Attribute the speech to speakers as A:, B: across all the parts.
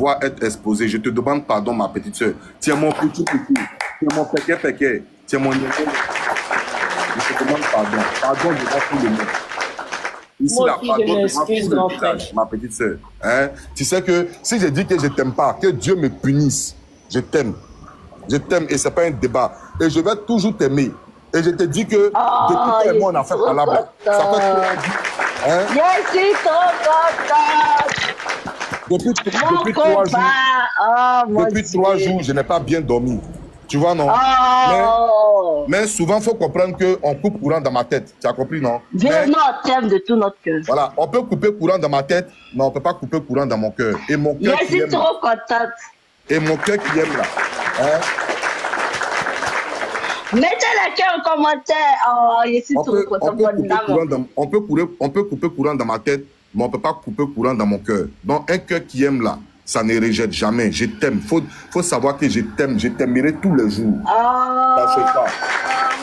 A: vois être exposé, je te demande pardon, ma petite soeur. Tu es mon petit, tu es mon péquet, tu es mon niveau. Je te demande pardon. Pardon devant tout le monde. Ici,
B: Moi
A: là,
B: aussi,
A: pardon
B: je m'excuse,
A: devant
B: grand
A: tout le
B: frère.
A: village, ma petite soeur. Hein? Tu sais que si je dis que je t'aime pas, que Dieu me punisse, je t'aime. Je t'aime et ce n'est pas un débat. Et je vais toujours t'aimer. Et je te dis que depuis que moi on a fait palabre, ça fait hein?
C: Je suis trop contente.
A: Depuis 3 jours, je n'ai pas bien dormi. Tu vois, non? Mais souvent, il faut comprendre qu'on coupe courant dans ma tête. Tu as compris, non?
C: Vraiment, on t'aime de tout notre cœur.
A: Voilà, on peut couper courant dans ma tête, mais on ne peut pas couper courant dans mon cœur. Et mon cœur
C: Je suis trop contente.
A: Et mon cœur qui aime là. Hein?
C: Mettez le cœur en commentaire. Oh, je suis trop contente.
A: On peut couper courant dans ma tête, mais on ne peut pas couper courant dans mon cœur. Donc, un cœur qui aime là, ça ne rejette jamais. Je t'aime. Faut savoir que je t'aime. Je t'aimerai tous les jours.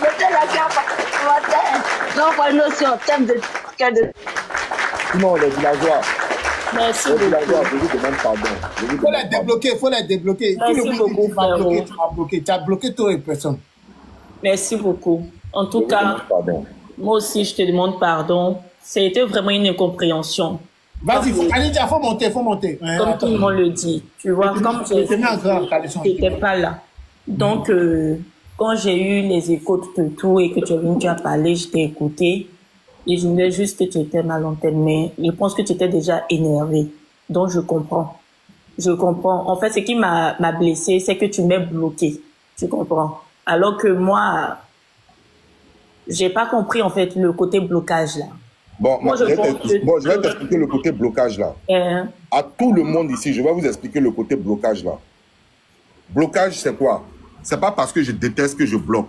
C: Mettez le cœur en commentaire. Donc, nous aussi, on t'aime de cœur de...
A: Non, les villageois.
B: Merci beaucoup.
A: Je vous demande pardon.
D: Il faut les débloquer.
B: Merci beaucoup, frérot.
D: Tu as bloqué toutes les personnes.
B: Merci beaucoup. En tout cas, moi aussi, je te demande pardon. C'était vraiment une incompréhension.
D: Vas-y, il faut monter.
B: Comme tout le monde le dit. Tu vois, comme je n'étais pas là. Donc, quand j'ai eu les échos de tout et que tu es venu, tu as parlé, je t'ai écouté. Et je voulais juste que tu étais mal en tête, mais je pense que tu étais déjà énervé. Donc, je comprends. Je comprends. En fait, ce qui m'a blessé, c'est que tu m'es bloqué. Tu comprends? Alors que moi, j'ai pas compris, en fait, le côté blocage, là.
A: Bon, moi, je vais t'expliquer le côté blocage, là. À tout le monde ici, je vais vous expliquer le côté blocage, là. Blocage, c'est quoi? C'est pas parce que je déteste que je bloque.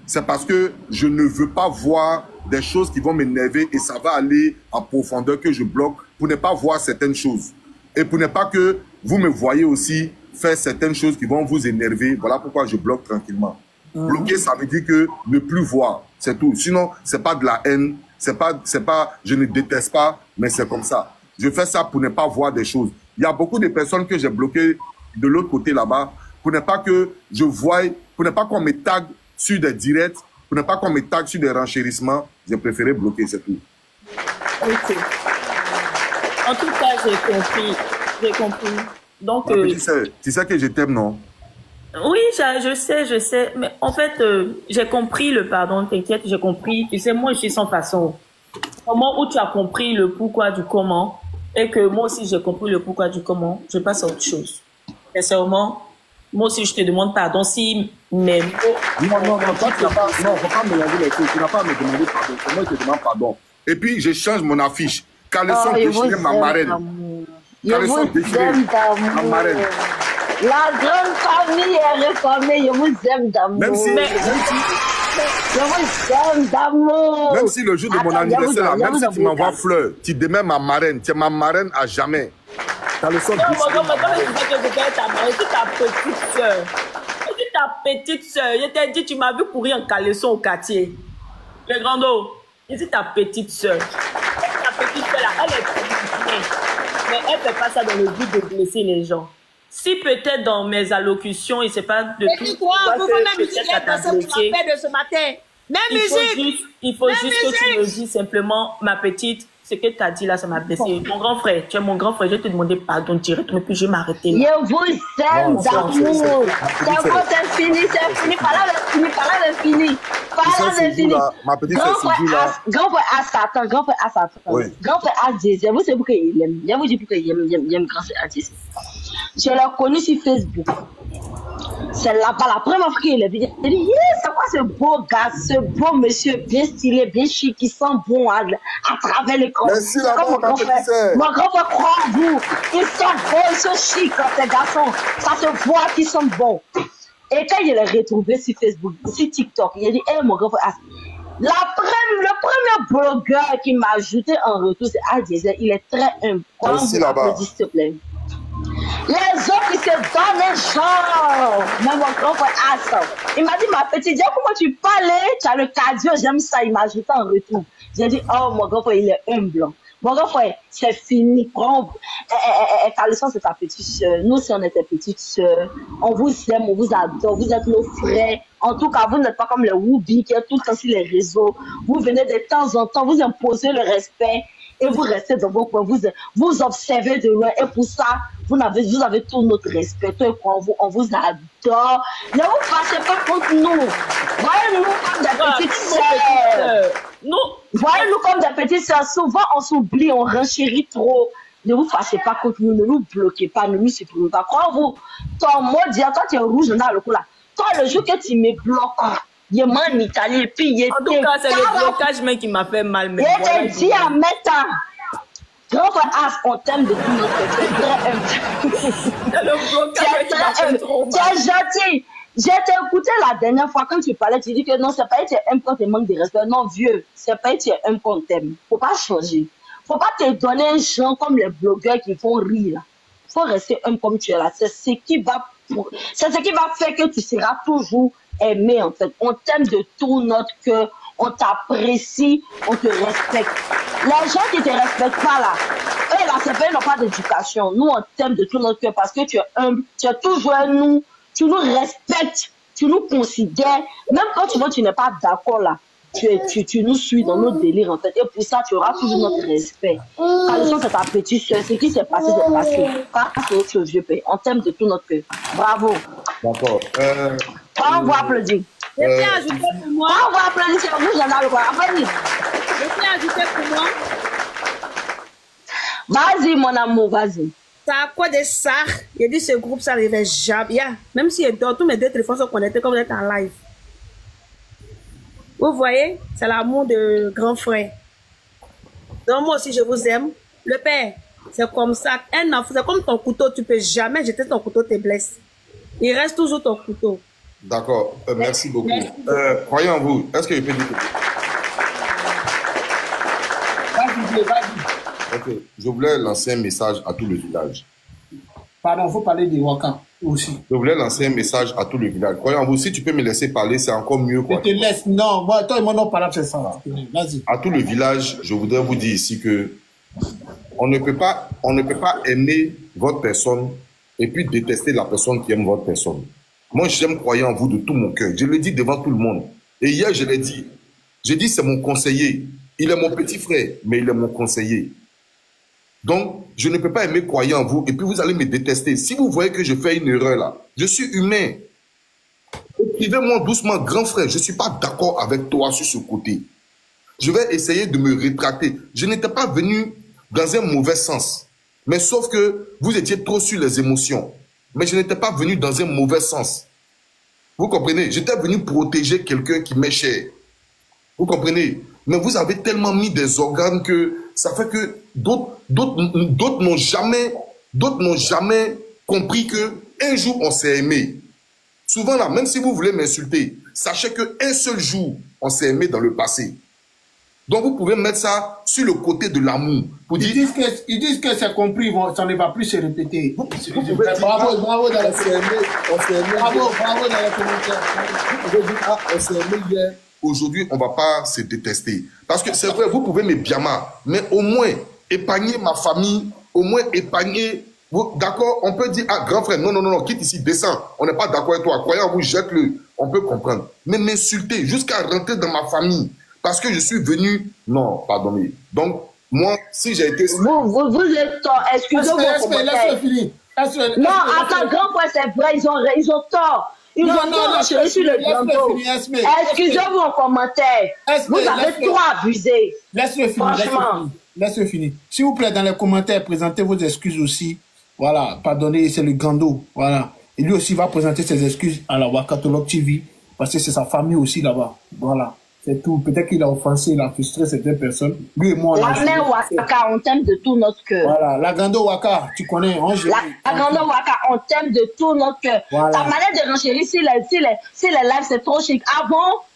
A: C'est parce que je ne veux pas voir des choses qui vont m'énerver et ça va aller en profondeur que je bloque pour ne pas voir certaines choses. Et pour ne pas que vous me voyez aussi faire certaines choses qui vont vous énerver. Voilà pourquoi je bloque tranquillement. Bloquer, ça veut dire que ne plus voir, c'est tout. Sinon, c'est pas de la haine, c'est pas, je ne déteste pas, mais c'est comme ça. Je fais ça pour ne pas voir des choses. Il y a beaucoup de personnes que j'ai bloquées de l'autre côté là-bas pour ne pas que je voie, pour ne pas qu'on me tague sur des directs, pour ne pas qu'on me tague sur des renchérissements, j'ai préféré bloquer, c'est tout.
B: Ok. En tout cas, j'ai compris. Donc,
A: tu sais que je t'aime, non?
B: Oui, je sais. Mais en fait, j'ai compris le pardon, t'inquiète, j'ai compris. Tu sais, moi, je suis sans façon. Au moment où tu as compris le pourquoi du comment, et que moi aussi, j'ai compris le pourquoi du comment, je passe à autre chose. Sincèrement, moi aussi, je te demande pardon si même...
A: Non, toi, tu n'as pas... Non, faut pas mélanger les choses. Tu n'as pas à me demander pardon. C'est moi qui te demande pardon. Et puis, je change mon affiche. Caleçon déchiré, ma marraine. Caleçon déchiré, ma marraine.
C: La grande famille est réformée. Je vous aime d'amour.
A: Même si...
C: Je vous aime d'amour.
A: Même si le jour de mon anniversaire, là, même si tu m'envoies fleurs, tu demeures ma marraine. Tu es ma marraine à jamais. T'as le son de...
B: Non, mais quand je disais que j'étais ta marraine, c'est ta petite soeur. C'est ta petite soeur. Je t'ai dit, tu m'as vu courir en caleçon au quartier. Le grand dos, c'est ta petite soeur. Ta petite soeur, là, elle est petite. Mais elle ne fait pas ça dans le but de blesser les gens. Si peut-être dans mes allocutions, il ne sait pas de tout.
E: Peut-être de ce matin. Même musique.
B: Il faut juste que tu me dises simplement, ma petite, ce que tu as dit là, ça m'a blessé. Mon grand frère, tu es mon grand frère, je vais te demander pardon directement, puis je vais m'arrêter là.
C: Je vous aime d'amour. C'est fini, c'est fini. Par là, c'est fini.
A: Ma petite soeur Sylvie là.
C: Grand frère Assatan, grand frère Assatan. Grand frère Adjé, vous savez pourquoi il aime. Je vous dis pourquoi il aime grand frère Adjé. Je l'ai connu sur Facebook. C'est là-bas la première fois qu'il est venu. Il dit, c'est quoi ce beau gars, ce beau monsieur bien stylé, bien chic, qui sent bon à travers l'écran.
A: Merci la mon grand frère.
C: Mon grand frère croit en vous. Ils sont bons, ils sont chics, ces garçons. Ça se voit qu'ils sont bons. Et quand je l'ai retrouvé sur Facebook, sur TikTok, il a dit, mon grand frère, le premier blogueur qui m'a ajouté en retour, c'est Adjé. Il est très humble.
A: Merci là-bas.
C: S'il te plaît. Les autres qui se donnent les gens. Même mon grand frère Assam. Il m'a dit, ma petite, dis comment tu parlais, tu as le cardio, j'aime ça. Il m'a ajouté en retour. J'ai dit, oh, mon grand frère, il est humble. Mon grand frère, c'est fini. Calisson, c'est ta petite soeur. Nous, si on était petite soeur, on vous aime, on vous adore, vous êtes nos frères. En tout cas, vous n'êtes pas comme les Woubi qui est tout le temps sur les réseaux. Vous venez de temps en temps, vous imposez le respect et vous restez dans vos coins. Vous observez de loin et pour ça, vous avez tout notre respect. On vous adore. Ne vous fâchez pas contre nous. Voyez-nous comme des petites sœurs. Voyez-nous comme des petites sœurs. Souvent, on s'oublie, on renchérit trop. Ne vous fâchez pas contre nous, ne nous bloquez pas, ne nous supprimez pas. Croyez-vous, ton mot dit, toi tu es rouge dans le coup là. Toi, le jour que tu me bloques, il est en Italie et puis il était.
B: En tout cas, c'est le blocage même qui m'a fait mal.
C: Il était dit à mettre. Grand frère As, on t'aime de tout notre cœur.
B: Le blocage qui m'a fait trop mal.
C: Tu es gentil. J'ai écouté la dernière fois quand tu parlais, tu dis que non, c'est pas tu aimes quand tu manques de respect. Non, vieux, c'est pas tu aimes quand t'aimes. Faut pas changer. Faut pas te donner un genre comme les blogueurs qui font rire. Faut rester un comme tu es là. C'est ce qui va faire que tu seras toujours aimé en fait. On t'aime de tout notre cœur. On t'apprécie, on te respecte. Les gens qui ne te respectent pas là, eux là, c'est pas, ils n'ont pas d'éducation. Nous, on t'aime de tout notre cœur parce que tu es humble, tu es toujours nous, tu nous respectes, tu nous considères. Même quand tu n'es pas d'accord là, tu nous suis dans nos délires en fait. Et pour ça, tu auras toujours notre respect. Calisson, c'est ta petite soeur. Ce qui s'est passé, c'est passé. Pas autre chose, vieux père. On t'aime de tout notre cœur. Bravo.
A: D'accord.
C: On va applaudir.
E: Je tiens à ajouter pour moi.
C: On va applaudir sur vous, j'en ai le quoi.
E: Je tiens à ajouter pour moi.
C: Vas-y, mon amour, vas-y.
E: Ça a quoi de ça? Il dit ce groupe, ça n'arrivait jamais. Même si tous mes deux téléphones sont connectés comme vous êtes en live. Vous voyez, c'est l'amour de grand frère. Donc moi aussi, je vous aime. Le père, c'est comme ça. Un enfant, c'est comme ton couteau. Tu peux jamais jeter ton couteau, te blesse. Il reste toujours ton couteau.
A: D'accord, merci beaucoup. Croyez en vous. Est-ce que je peux dire quelque chose?
D: Vas-y.
A: Ok, je voulais lancer un message à tout le village.
D: Pardon, il faut parler des Waka aussi.
A: Je voulais lancer un message à tout le village. Croyez en vous, si tu peux me laisser parler, c'est encore mieux. Quoi.
D: Je te laisse. Non, moi, toi et moi, non, parle, c'est ça. Vas-y.
A: À tout le village, je voudrais vous dire ici que on ne peut pas aimer votre personne et puis détester la personne qui aime votre personne. Moi, j'aime croire en vous de tout mon cœur. Je le dis devant tout le monde. Et hier, je l'ai dit. J'ai dit, c'est mon conseiller. Il est mon petit frère, mais il est mon conseiller. Donc, je ne peux pas aimer croire en vous et puis vous allez me détester. Si vous voyez que je fais une erreur là, je suis humain. Écrivez-moi doucement, grand frère, je ne suis pas d'accord avec toi sur ce côté. Je vais essayer de me rétracter. Je n'étais pas venu dans un mauvais sens. Mais sauf que vous étiez trop sur les émotions. Mais je n'étais pas venu dans un mauvais sens. Vous comprenez? J'étais venu protéger quelqu'un qui m'est cher. Vous comprenez? Mais vous avez tellement mis des organes que ça fait que d'autres n'ont jamais compris qu'un jour on s'est aimé. Souvent là, même si vous voulez m'insulter, sachez qu'un seul jour on s'est aimé dans le passé. Donc vous pouvez mettre ça sur le côté de l'amour.
D: Ils disent que c'est compris, ça ne va plus se répéter. Bravo dans les commentaires. Bravo dans les commentaires.
A: On s'est aimé hier. Aujourd'hui, on ne va pas se détester. Parce que c'est vrai, vous pouvez me biama, mais au moins épargner ma famille, au moins épargner. D'accord, on peut dire, ah, grand frère, non, quitte ici, descends. On n'est pas d'accord avec toi. Croyez en vous, jette-le. On peut comprendre. Mais m'insulter jusqu'à rentrer dans ma famille. Parce que je suis venu... Non, pardonnez. Donc, moi, si j'ai été...
C: Vous êtes tort. Excusez-moi.
D: Laisse-le finir.
C: Non, attends, grand frère, c'est vrai. Ils ont tort. Ils ont tort sur le glandeau. Excusez-vous en commentaire. Vous avez trop abusé.
D: Laisse-le finir. Laisse-le finir. S'il vous plaît, dans les commentaires, présentez vos excuses aussi. Voilà, pardonnez, c'est le glandeau. Voilà. Et lui aussi va présenter ses excuses à la Wakatolog TV. Parce que c'est sa famille aussi là-bas. Voilà. C'est tout. Peut-être qu'il a offensé, il a frustré certaines personnes. Lui et moi,
C: la mère Waka, on t'aime de tout notre cœur.
D: Voilà. La grande Waka, tu connais.
C: La grande Waka, on t'aime de tout notre cœur. Voilà. Ta manière de renchérir, si les lives, c'est trop chic. Ah bon?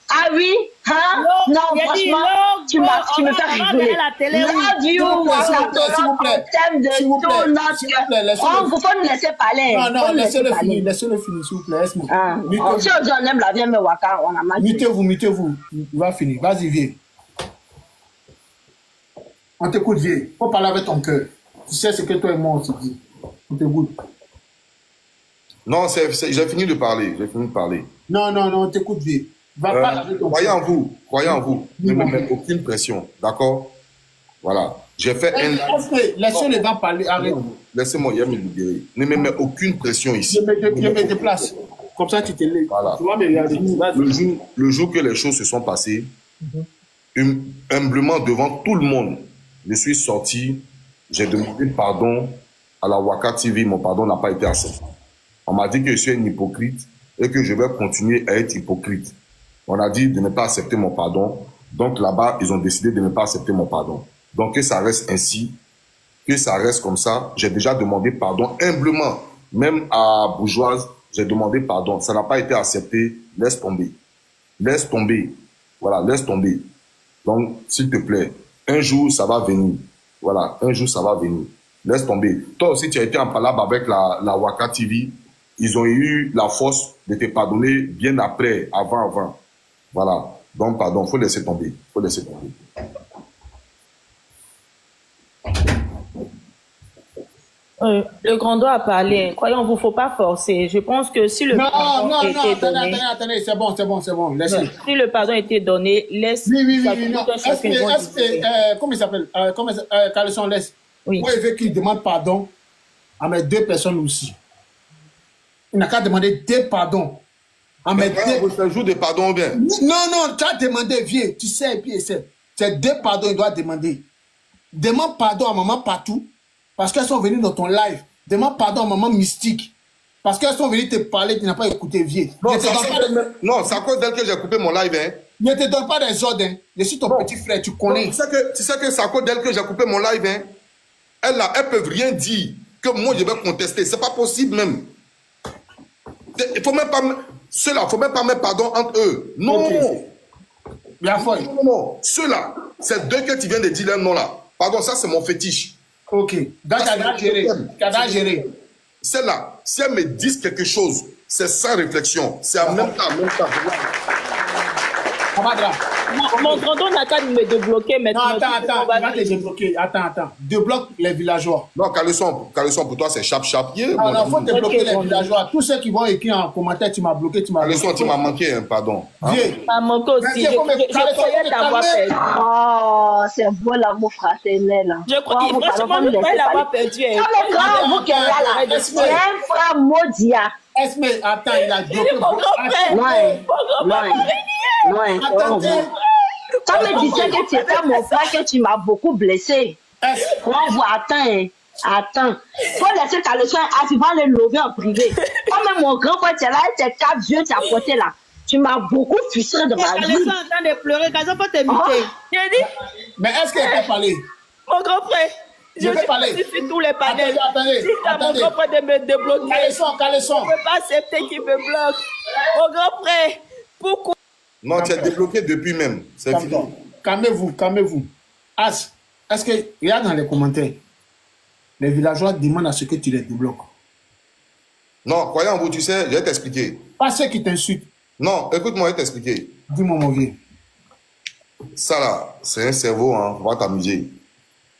C: Ah oui? Hein? Non, franchement, tu me fais rigoler. Love you, Waka. On t'aime de tout notre cœur. Vous faut nous laisser parler.
D: Non, laissez-le finir. Laissez-le finir, s'il vous plaît.
C: Si on aime la vie, mais Waka, on a mal.
D: Mutez-vous. Il va finir. Vas-y, viens. On t'écoute, vieux. Faut parler avec ton cœur. Tu sais ce que toi et moi on se dit. On t'écoute.
A: Non, j'ai fini de parler. J'ai fini de parler.
D: Non, on t'écoute, vieux. Va pas avec ton
A: croyez en vous. Ne me mettez aucune pression. D'accord? Voilà. J'ai fait
D: laissez les gens parler. Arrête.
A: Laissez-moi me libérer. Ne me mets aucune pression ici.
D: Je me déplace. Comme ça, tu te lèves.
A: Voilà.
D: Tu vas me regarder.
A: Le jour que les choses se sont passées, humblement devant tout le monde, je suis sorti, j'ai demandé pardon à la Waka TV. Mon pardon n'a pas été accepté. On m'a dit que je suis un hypocrite et que je vais continuer à être hypocrite. On a dit de ne pas accepter mon pardon. Donc là-bas, ils ont décidé de ne pas accepter mon pardon. Donc que ça reste ainsi, que ça reste comme ça. J'ai déjà demandé pardon humblement. Même à Bourgeoise, j'ai demandé pardon. Ça n'a pas été accepté. Laisse tomber. Laisse tomber. Voilà, laisse tomber. Donc, s'il te plaît, un jour, ça va venir. Voilà, un jour, ça va venir. Laisse tomber. Toi aussi, tu as été en palabre avec la Waka TV. Ils ont eu la force de te pardonner bien après, avant. Voilà. Donc, pardon, il faut laisser tomber. Faut laisser tomber.
B: Le grand doigt a parlé. Croyons-vous, il ne faut pas forcer. Je pense que si le pardon a été donné...
D: Non, attendez, c'est bon. Laissez.
B: Si le pardon a été donné, laisse...
D: Oui. Comment il s'appelle Caleçon, laisse.
B: Oui.
D: Moi, je veux qu'il demande pardon à mes deux personnes aussi. Il n'a qu'à demander des pardons.
A: Vous un jour de pardon bien.
D: Non, tu as demandé, vieux. Tu sais, et puis c'est deux pardons, il doit demander. Demande pardon à maman partout. Parce qu'elles sont venues dans ton live. Demande pardon à maman mystique. Parce qu'elles sont venues te parler, tu n'as pas écouté, vieux.
A: Non, c'est à cause d'elle que j'ai coupé mon live. Hein.
D: Ne te donne pas des ordres. Hein. Je suis ton petit frère, tu connais.
A: Tu sais que c'est à cause d'elle que j'ai coupé mon live. Hein. Elles ne peuvent rien dire que moi je vais contester. C'est pas possible même. Il faut même pas... Ceux-là, il ne faut même pas mettre pardon entre eux. Non. Okay. Non. Ceux-là, c'est deux que tu viens de dire leur nom là. Pardon, ça c'est mon fétiche.
D: Ok. Donc, tu as géré.
A: Celle-là, si elles me disent quelque chose, c'est sans réflexion. C'est en même temps.
B: Mon grand n'a qu'à me débloquer maintenant.
D: Non, attends, il va te débloquer. Attends. Débloque les villageois.
A: Non, Caleçon, pour toi, c'est chap-chap.
D: Il faut débloquer les villageois. Tous ceux qui vont écrire en commentaire, tu m'as bloqué,
A: Caleçon, tu m'as manqué, hein, pardon.
B: Tu m'as manqué aussi. Je croyais t'avoir perdu.
C: Oh, c'est beau l'amour fraternel.
B: Franchement, je croyais l'avoir perdu.
C: Comme grand, vous qui êtes là, c'est un frère maudit.
D: Esme, attends, il a bloqué.
C: Non. Quand me disais que tu étais mon frère, que tu m'as beaucoup blessé. Attends. Faut laisser Caleçon va le lever en privé. Comme mon grand frère, tu es là, tes 4 yeux, tu as porté là. Tu m'as beaucoup frustré de ma vie.
E: Caleçon est en train de pleurer, Caleçon peut t'éviter.
B: J'ai dit.
D: Mais est-ce qu'elle peut parler?
B: Mon grand frère. Je vais parler. Si tous les panels.
D: Attendez.
B: Si t'as mon grand frère de me débloquer.
D: Caleçon.
B: Je ne peux pas accepter qu'il me bloque. Mon grand frère, pourquoi?
A: Non, tu es débloqué depuis même. C'est fini.
D: Calmez-vous. As, est-ce que, regarde dans les commentaires, les villageois demandent à ce que tu les débloques.
A: Non, croyez en vous, tu sais, je vais t'expliquer.
D: Pas ceux qui t'insultent.
A: Non, écoute-moi, je vais t'expliquer.
D: Dis-moi, mon vieux.
A: Ça là, c'est un cerveau, hein, on va t'amuser. De toute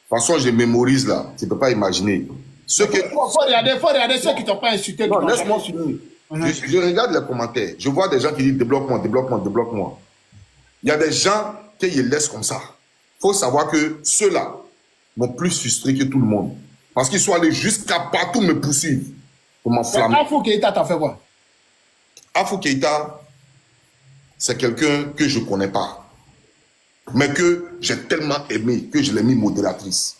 A: façon, je mémorise là, tu ne peux pas imaginer. Faut
D: regarder ceux qui t'ont pas insulté.
A: Non, laisse-moi finir. Je regarde les commentaires. Je vois des gens qui disent débloque-moi. Il y a des gens qui les laissent comme ça. Il faut savoir que ceux-là m'ont plus frustré que tout le monde. Parce qu'ils sont allés jusqu'à partout me poursuivre. Pour m'enflammer.
D: Afou Keïta t'a fait quoi?
A: Afou Keïta, c'est quelqu'un que je ne connais pas. Mais que j'ai tellement aimé que je l'ai mis modératrice.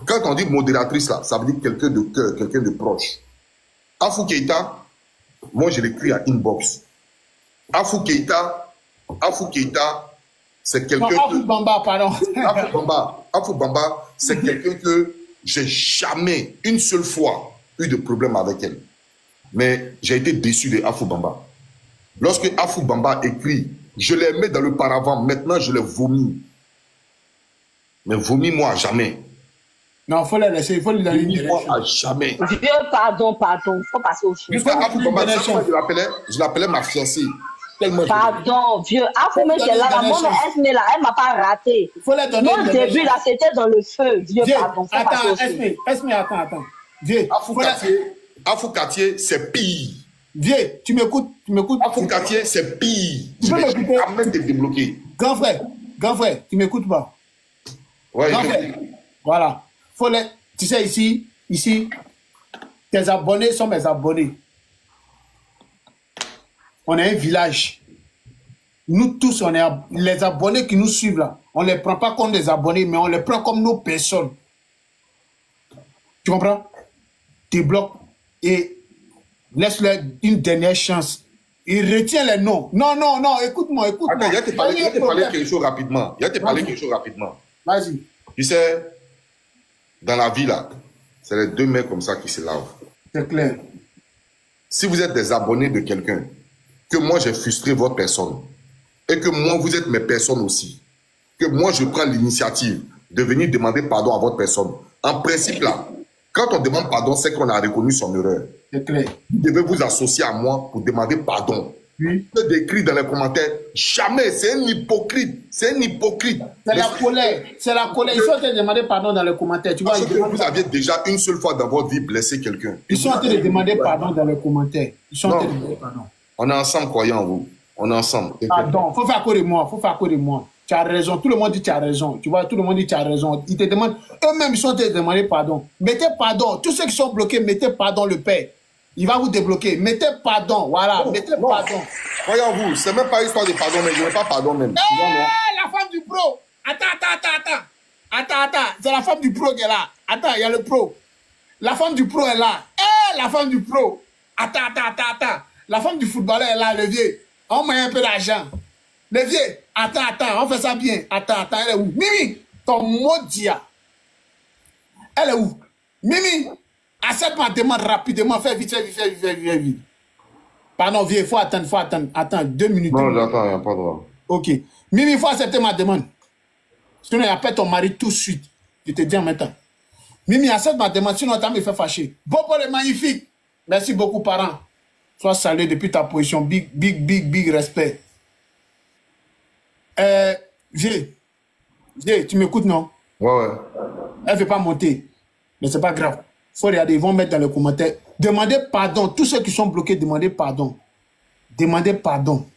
A: Quand on dit modératrice là, ça veut dire quelqu'un de cœur, quelqu'un de proche. Afou Keïta, moi je l'écris à inbox. Afou Keïta, c'est quelqu'un
D: Afou Bamba, pardon.
A: Afou Bamba, c'est quelqu'un que j'ai jamais, une seule fois, eu de problème avec elle. Mais j'ai été déçu de Afou Bamba. Lorsque Afou Bamba écrit, je l'ai mis dans le paravent, maintenant je l'ai vomi. Mais vomis-moi jamais.
D: Non, il faut les laisser, il faut lui donner une direction.
A: Vomis-moi à jamais.
C: Pardon, il faut passer au film.
A: Afou Bamba, je l'appelais ma fiancée. Tellement
C: pardon, vieux. Afou, mais c'est là, la maman, elle m'a pas raté.
D: Il faut les donner.
C: Mon début, là, c'était dans le feu. Vieux, pardon.
D: Attends, Esme, attends. Vieux.
A: Afou Quartier, c'est pire.
D: Vieux, tu m'écoutes.
A: Afou Quartier, c'est pire.
D: Tu peux m'écouter.
A: Même te débloquer.
D: Grand frère, tu m'écoutes pas?
A: Ouais,
D: grand frère. Voilà. Tu sais, ici, tes abonnés sont mes abonnés. On est un village. Nous tous, on est les abonnés qui nous suivent là. On ne les prend pas comme des abonnés, mais on les prend comme nos personnes. Tu comprends? Tu bloques et laisse-leur une dernière chance. Il retient les noms. Non, écoute-moi.
A: Attends, il y a te parler quelque chose rapidement.
D: Vas-y.
A: Tu sais, dans la vie là, c'est les deux mecs comme ça qui se lavent.
D: C'est clair.
A: Si vous êtes des abonnés de quelqu'un, que moi j'ai frustré votre personne, et que moi vous êtes mes personnes aussi, que moi je prends l'initiative de venir demander pardon à votre personne. En principe là, quand on demande pardon, c'est qu'on a reconnu son erreur.
D: C'est clair.
A: Vous devez vous associer à moi pour demander pardon.
D: Oui.
A: Je décris dans les commentaires, jamais, c'est un hypocrite. C'est la colère.
D: Ils sont en train de demander pardon dans les commentaires. Tu vois,
A: parce que vous aviez déjà une seule fois dans votre vie blessé quelqu'un.
D: Ils sont en train de demander pardon dans les commentaires. Ils sont en train de demander pardon.
A: On est ensemble, croyant en vous. On est ensemble.
D: Pardon, faut faire quoi de moi. Tu as raison. Tout le monde dit tu as raison. Tu vois, tout le monde dit tu as raison. Ils te demandent, eux-mêmes, ils sont en train de demander pardon. Mettez pardon. Tous ceux qui sont bloqués, mettez pardon le Père. Il va vous débloquer. Mettez pardon. Voilà, mettez pardon.
A: Croyant vous, c'est même pas histoire de pardon, mais je n'ai pas pardon même.
D: La femme du pro. Attends. C'est la femme du pro qui est là. Attends, il y a le pro. La femme du pro est là. La femme du pro. Attends. La femme du footballeur est là, le vieux. On met un peu d'argent. Le vieux, attends, on fait ça bien. Attends, elle est où? Mimi, ton maudia. Elle est où? Mimi, accepte ma demande rapidement. Fais vite. Pardon, vieux, il faut attendre. Attends, 2 minutes.
A: Non, j'attends, il n'y a pas de droit.
D: Ok. Mimi, il faut accepter ma demande. Sinon, il appelle ton mari tout de suite. Je te dis en même temps. Mimi, accepte ma demande, sinon, tu me fait fâcher. Bobo est magnifique. Merci beaucoup, parents. Sois salué depuis ta position. Big respect. Vieux, tu m'écoutes, non?
A: Ouais.
D: Elle ne veut pas monter. Mais c'est pas grave. Faut regarder, ils vont mettre dans les commentaires. Demandez pardon. Tous ceux qui sont bloqués, demandez pardon. Demandez pardon,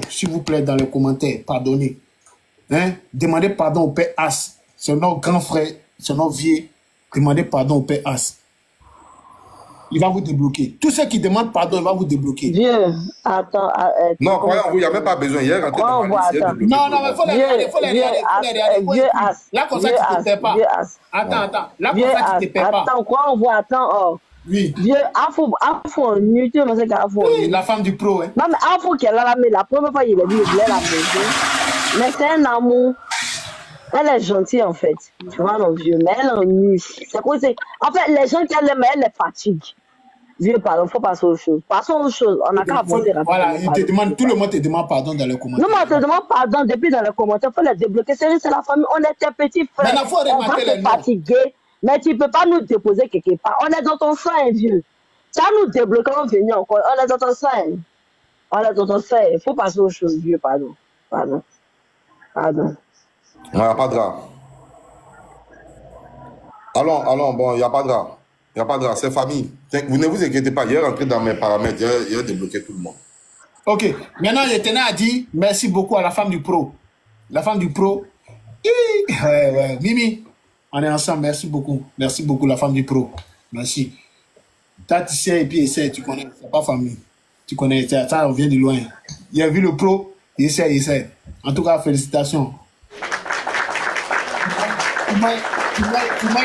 D: s'il vous plaît, dans les commentaires. Pardonnez. Hein? Demandez pardon au Père As. C'est notre grand frère, c'est notre vieux. Demandez pardon au Père As. Il va vous débloquer. Tous ceux qui demandent pardon, il va vous débloquer.
C: Vieux, attends.
A: Non, croyez-vous, il n'y a même pas besoin. Hier, rentré dans
C: non,
D: mais il faut les regarder. Là, comme ça, tu ne te perds pas. Attends. Là, comme ça, tu ne te perds pas.
C: Attends, quoi, on voit, attends.
D: Oui.
C: Vieux, Afo en YouTube, c'est qu'Afo.
D: Oui, la femme du pro, hein.
C: Non, mais Afo qui est là, mais la première fois, il a dit, il voulait la maison. Mais c'est un amour. Elle est gentille, en fait. Tu vois, mon vieux, mais elle ennuie. C'est quoi, c'est. En fait, les gens qui l'aiment, elle les fatigue. Vieux, pardon, il faut passer aux choses. Passons aux choses. On n'a qu'à avancer rapidement.
D: Voilà, tout le monde te demande pardon dans les commentaires.
C: Non, mais on te demande pardon depuis dans les commentaires. Il faut les débloquer. C'est la famille. On est tes petits frères.
D: Mais il faut remarquer les noms.
C: Fatigués. Mais tu ne peux pas nous déposer quelque part. On est dans ton sang, vieux. Ça nous débloque, on vient encore. On est dans ton sang. Il faut passer aux choses, vieux. Pardon.
A: Non, il n'y a pas de grave. Allons, bon, il n'y a pas de grave. C'est famille. Vous ne vous inquiétez pas. Il est rentré dans mes paramètres. Il a débloqué tout le monde.
D: Ok. Maintenant, je tenais à dire merci beaucoup à la femme du pro. La femme du pro. Ouais. Mimi, on est ensemble. Merci beaucoup, la femme du pro. Merci. Toi, tu sais, et puis essaie. Tu connais. C'est pas famille. Tu connais. Ça, on vient de loin. Il a vu le pro. Il essaie. En tout cas, félicitations. Tu m'as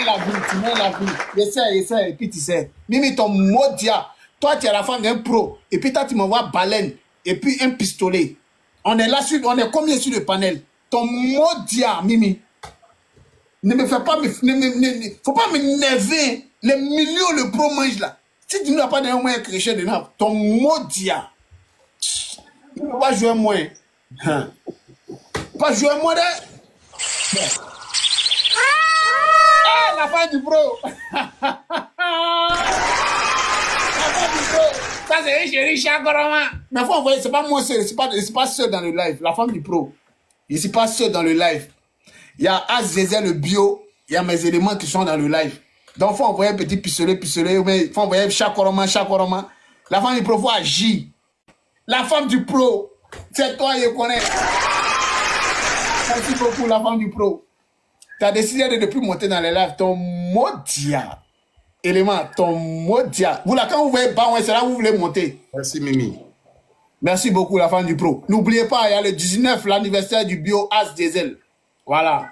D: la vie. Essaie, et puis tu sais. Mimi, ton maudia. Toi, tu es la femme d'un pro. Et puis toi, tu m'envoies baleine. Et puis un pistolet. On est là, on est combien sur le panel? Ton maudia, Mimi. Ne me fais pas, faut pas m'énerver. Les millions, le pro mange là. Si tu n'as pas d'un moyen créché de nappe, ton maudia. Tu ne peux pas jouer moins. Pas jouer moins de... La femme du pro. La femme du pro. Ça c'est chérie Chakoroma. Mais faut envoyer, c'est pas moi seul, c'est pas seul dans le live. La femme du pro. Je suis pas seul dans le live. Il y a Azézé le bio, il y a mes éléments qui sont dans le live. Donc faut envoyer un petit pistolet, il faut envoyer Chakoroma. La femme du pro, faut agir. La femme du pro, c'est toi, je connais. Merci beaucoup, la femme du pro. Tu as décidé de ne plus monter dans les lives. Ton modia. Élément, ton modia. Vous là, quand vous voyez Baouin, c'est là où vous voulez monter.
A: Merci, Mimi.
D: Merci beaucoup, la femme du pro. N'oubliez pas, il y a le 19, l'anniversaire du bio As Diesel. Voilà.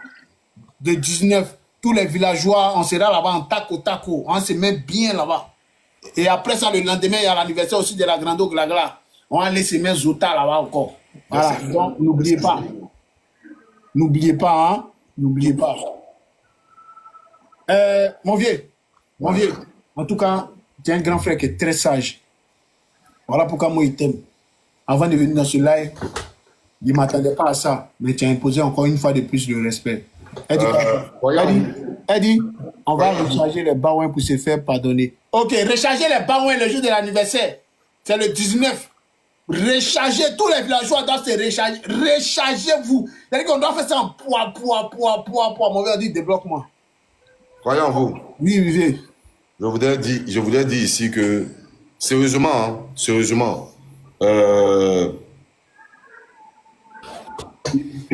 D: De 19, tous les villageois, on sera là-bas en taco. On se met bien là-bas. Et après ça, le lendemain, il y a l'anniversaire aussi de la Grando Glagla. On va laisser mettre Zota là-bas encore. Voilà. Donc, n'oubliez pas. N'oubliez pas, hein. N'oubliez pas. Mon vieux. En tout cas, tu es un grand frère qui est très sage. Voilà pourquoi moi, il t'aime. Avant de venir dans ce live, il ne m'attendait pas à ça. Mais tu as imposé encore une fois de plus le respect. Eddie, on va recharger les baouins pour se faire pardonner. Ok, recharger les baouins le jour de l'anniversaire. C'est le 19. Rechargez, tous les villageois doivent se recharger. Rechargez-vous. C'est-à-dire qu'on doit faire ça en poids. Mon verre dit, débloque-moi.
A: Croyez en vous.
D: Oui.
A: Je voudrais dire ici que, sérieusement, je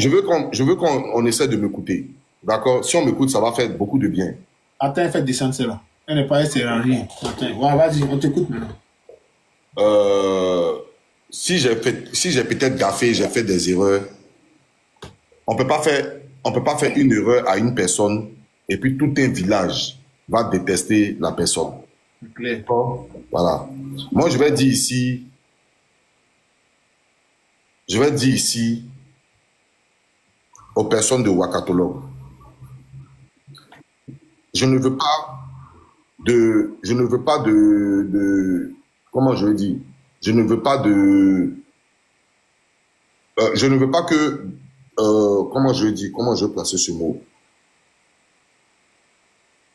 A: veux qu'on essaie de m'écouter. D'accord? Si on m'écoute, ça va faire beaucoup de bien.
D: Attends, faites descendre cela. Elle n'est pas c'est rien. Ouais, vas-y, on t'écoute maintenant.
A: Si j'ai peut-être gaffé, j'ai fait des erreurs, on peut pas faire une erreur à une personne et puis tout un village va détester la personne.
D: Clair.
A: Voilà. Moi, je vais dire ici aux personnes de Ouakatolog, je ne veux pas comment je veux dire, je ne veux pas que, comment je veux placer ce mot,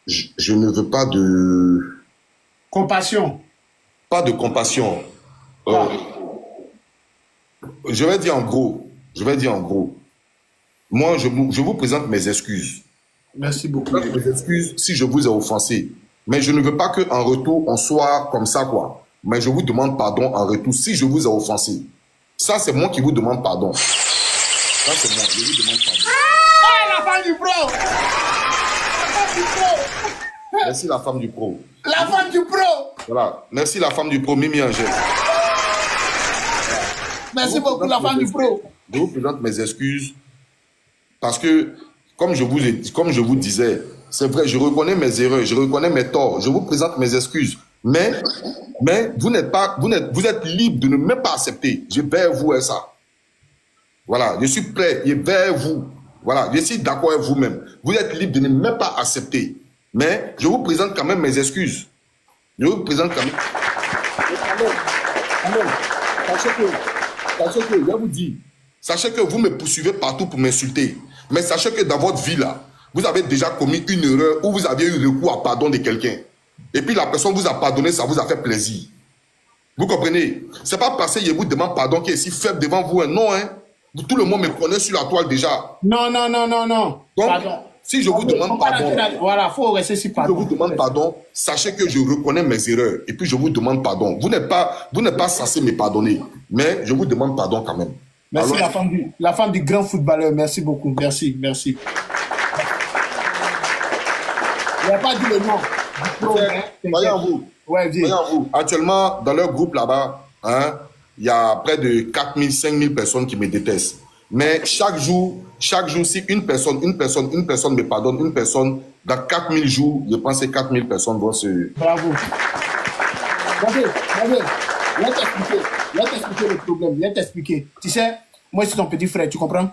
A: je ne veux pas de
D: compassion.
A: Pas de compassion. Je vais dire en gros. Moi, je vous présente mes excuses.
D: Merci beaucoup.
A: Mes excuses si je vous ai offensé. Mais je ne veux pas qu'en retour, on soit comme ça, quoi. Mais je vous demande pardon en retour si je vous ai offensé. Ça, c'est moi qui vous demande pardon. Ça, c'est moi. Je vous demande pardon.
D: Ah, la femme du pro!
A: Merci, la femme du pro.
D: La femme du pro!
A: Voilà. Merci, la femme du pro, Mimi Angèle.
D: Merci beaucoup, la femme du pro.
A: Je vous présente mes excuses parce que, comme je vous disais, c'est vrai, je reconnais mes erreurs, je reconnais mes torts, je vous présente mes excuses. Mais vous êtes libre de ne même pas accepter. Je vais vous à ça. Voilà, je suis prêt, je vais vous. Voilà, je suis d'accord avec vous-même. Vous êtes libre de ne même pas accepter. Mais je vous présente quand même mes excuses. Je vous présente quand même. Sachez que, je vous dis, sachez que vous me poursuivez partout pour m'insulter. Mais sachez que dans votre vie là, vous avez déjà commis une erreur où vous avez eu recours à pardon de quelqu'un. Et puis la personne vous a pardonné, ça vous a fait plaisir. Vous comprenez? C'est pas parce que je vous demande pardon qui est si faible devant vous. Hein. Non, hein. Tout le monde me connaît sur la toile déjà.
D: Non.
A: Donc, pardon. Si je vous demande pardon,
D: voilà, faut rester si pardon.
A: Je vous demande pardon, sachez que je reconnais mes erreurs et puis je vous demande pardon. Vous n'êtes pas censé me pardonner, mais je vous demande pardon quand même.
D: Merci. Alors, la femme du grand footballeur, merci beaucoup, merci. Il n'a pas dit le nom.
A: Voyez en vous.
D: Ouais,
A: voyez en vous. Actuellement, dans leur groupe là-bas, hein, il y a près de 4 000, 5 000 personnes qui me détestent. Mais chaque jour, si une personne me pardonne, une personne, dans 4 000 jours, je pense que 4 000 personnes vont se...
D: Bravo. Viens t'expliquer le problème, viens t'expliquer. Tu sais, moi, c'est ton petit frère, tu comprends?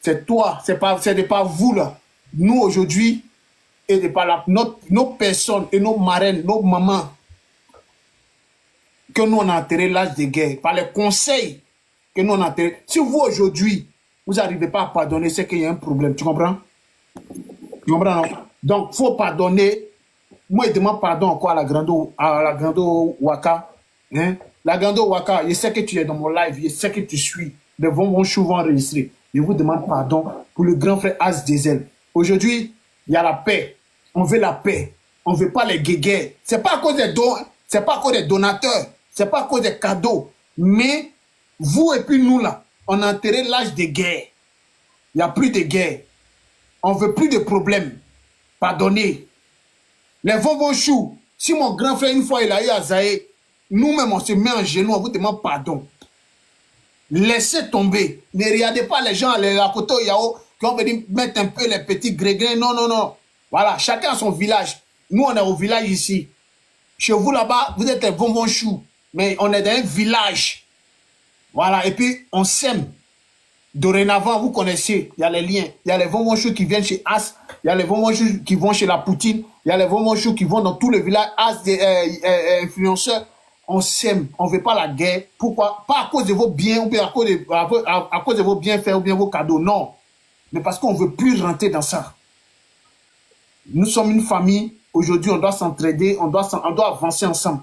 D: C'est toi, c'est pas vous, là. Nous, aujourd'hui, et de par là, nos personnes et nos marraines, nos mamans, que nous, on a enterré l'âge de guerre, par les conseils que nous, on a enterré. Si vous, aujourd'hui, vous n'arrivez pas à pardonner, c'est qu'il y a un problème, tu comprends? Tu comprends, non? Donc, il faut pardonner. Moi, je demande pardon encore à la Grando Waka. Hein? La Gando Waka, je sais que tu es dans mon live, je sais que tu suis. Les bonbons chou vont enregistrer. Je vous demande pardon pour le grand frère As Diesel. Aujourd'hui, il y a la paix. On veut la paix. On ne veut pas les guéguerres. Ce n'est pas à cause des dons, c'est pas à cause des donateurs, ce n'est pas à cause des cadeaux. Mais vous et puis nous là, on a enterré l'âge des guerres. Il n'y a plus de guerre. On ne veut plus de problèmes. Pardonnez. Les bonbons chou, si mon grand frère une fois il a eu à Zahé, nous-mêmes on se met en genoux, on vous demande pardon. Laissez tomber. Ne regardez pas les gens à côté de Yao qui ont venu mettre un peu les petits grégrins. Non, non, non. Voilà, chacun a son village. Nous, on est au village ici. Chez vous, là-bas, vous êtes un bonbon chou. Mais on est dans un village. Voilà, et puis on s'aime. Dorénavant, vous connaissez, il y a les liens. Il y a les bonbons choux qui viennent chez As. Il y a les bonbons choux qui vont chez la Poutine. Il y a les bonbons choux qui vont dans tous les villages As des influenceurs. On s'aime, on ne veut pas la guerre. Pourquoi? Pas à cause de vos biens ou bien à cause de vos bienfaits ou bien vos cadeaux, non. Mais parce qu'on ne veut plus rentrer dans ça. Nous sommes une famille. Aujourd'hui, on doit s'entraider, on doit avancer ensemble.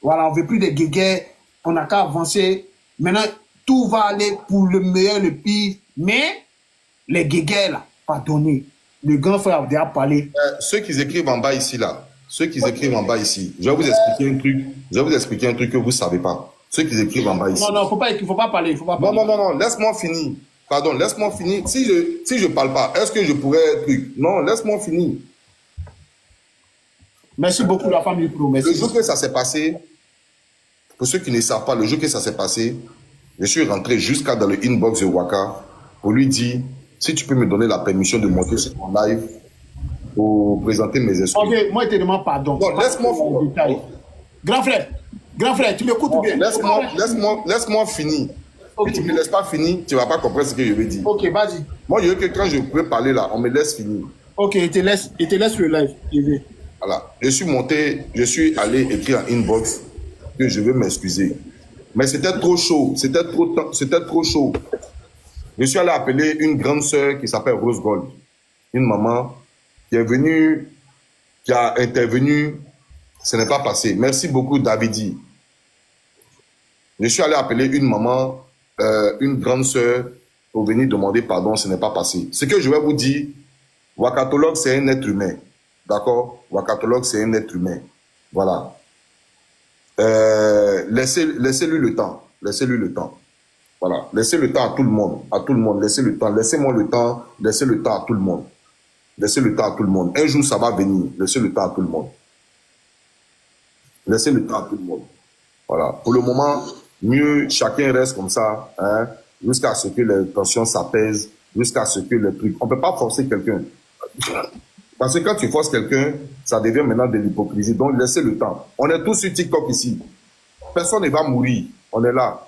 D: Voilà, on ne veut plus de guerres. On n'a qu'à avancer. Maintenant, tout va aller pour le meilleur, le pire. Mais les guerres, là, pardonnez. Le grand frère a déjà parlé.
A: Ceux qui écrivent en bas ici, là. Ceux qui écrivent en bas ici, je vais vous expliquer un truc. Je vais vous expliquer un truc que vous ne savez pas. Ceux qui écrivent en bas ici.
D: Non, non, il ne faut pas parler.
A: Non, laisse-moi finir. Pardon, laisse-moi finir. Si je ne parle pas, est-ce que je pourrais... Non, laisse-moi finir.
D: Merci beaucoup, la famille Pro. Merci.
A: Le jour que ça s'est passé, pour ceux qui ne savent pas, le jour que ça s'est passé, je suis rentré jusqu'à dans le inbox de Waka pour lui dire, si tu peux me donner la permission de monter sur mon live, pour présenter mes excuses.
D: Ok, moi, je te demande pardon.
A: Bon, laisse-moi finir.
D: Grand frère, tu m'écoutes ou bien?
A: Laisse-moi finir. Okay. Si tu ne me laisses pas finir, tu ne vas pas comprendre ce que je veux dire.
D: Ok, vas-y.
A: Moi, je veux que quand je peux parler là, on me laisse finir.
D: Ok, il te laisse le live.
A: Voilà. Je suis monté, je suis allé écrire en inbox que je veux m'excuser. Mais c'était trop chaud. C'était trop chaud. Je suis allé appeler une grande sœur qui s'appelle Rose Gold. Une maman qui est venue, qui a intervenu, ce n'est pas passé. Merci beaucoup, Davidi. Je suis allé appeler une maman, une grande sœur, pour venir demander pardon, ce n'est pas passé. Ce que je vais vous dire, Wakatologue, c'est un être humain. D'accord? Wakatologue, c'est un être humain. Voilà. Laissez-lui le temps. Laissez-lui le temps. Voilà. Laissez le temps à tout le monde. À tout le monde. Laissez le temps. Laissez-moi le temps. Laissez le temps à tout le monde. Laissez le temps à tout le monde. Un jour, ça va venir. Laissez le temps à tout le monde. Laissez le temps à tout le monde. Voilà. Pour le moment, mieux chacun reste comme ça, hein, jusqu'à ce que les tensions s'apaisent, jusqu'à ce que les trucs... On ne peut pas forcer quelqu'un. Parce que quand tu forces quelqu'un, ça devient maintenant de l'hypocrisie. Donc, laissez le temps. On est tous sur TikTok ici. Personne ne va mourir. On est là.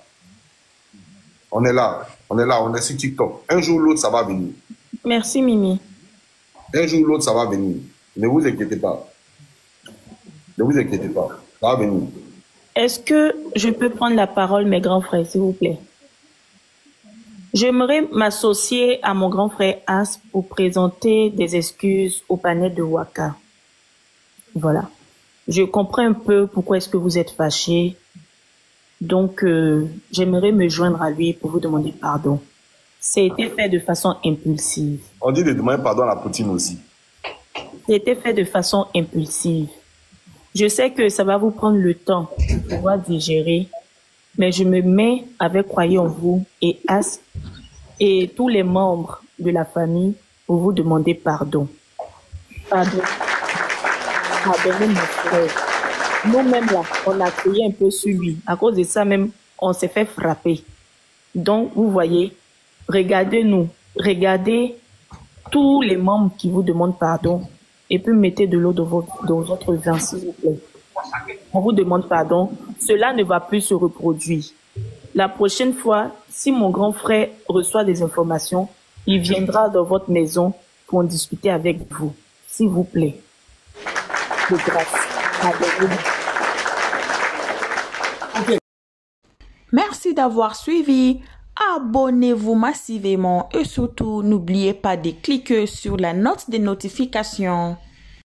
A: On est là. On est là. On est sur TikTok. Un jour ou l'autre, ça va venir.
B: Merci, Mimi.
A: Un jour ou l'autre, ça va venir. Ne vous inquiétez pas. Ne vous inquiétez pas. Ça va venir.
B: Est-ce que je peux prendre la parole, mes grands frères, s'il vous plaît? J'aimerais m'associer à mon grand frère As pour présenter des excuses au panel de Waka. Voilà. Je comprends un peu pourquoi est-ce que vous êtes fâchés. Donc, j'aimerais me joindre à lui pour vous demander pardon. C'était fait de façon impulsive.
A: On dit de demander pardon à la Poutine aussi.
B: C'était fait de façon impulsive. Je sais que ça va vous prendre le temps de pouvoir digérer, mais je me mets avec Croyez en vous et As et tous les membres de la famille pour vous demander pardon. Pardon. Pardonnez mon frère. Nous-mêmes là, on a crié un peu sur lui. À cause de ça même, on s'est fait frapper. Donc, vous voyez, regardez-nous. Regardez tous les membres qui vous demandent pardon. Et puis mettez de l'eau dans votre vin, s'il vous plaît. On vous demande pardon. Cela ne va plus se reproduire. La prochaine fois, si mon grand frère reçoit des informations, il viendra dans votre maison pour en discuter avec vous. S'il vous plaît. De grâce.
F: Merci d'avoir suivi. Abonnez-vous massivement et surtout n'oubliez pas de cliquer sur la note de notification.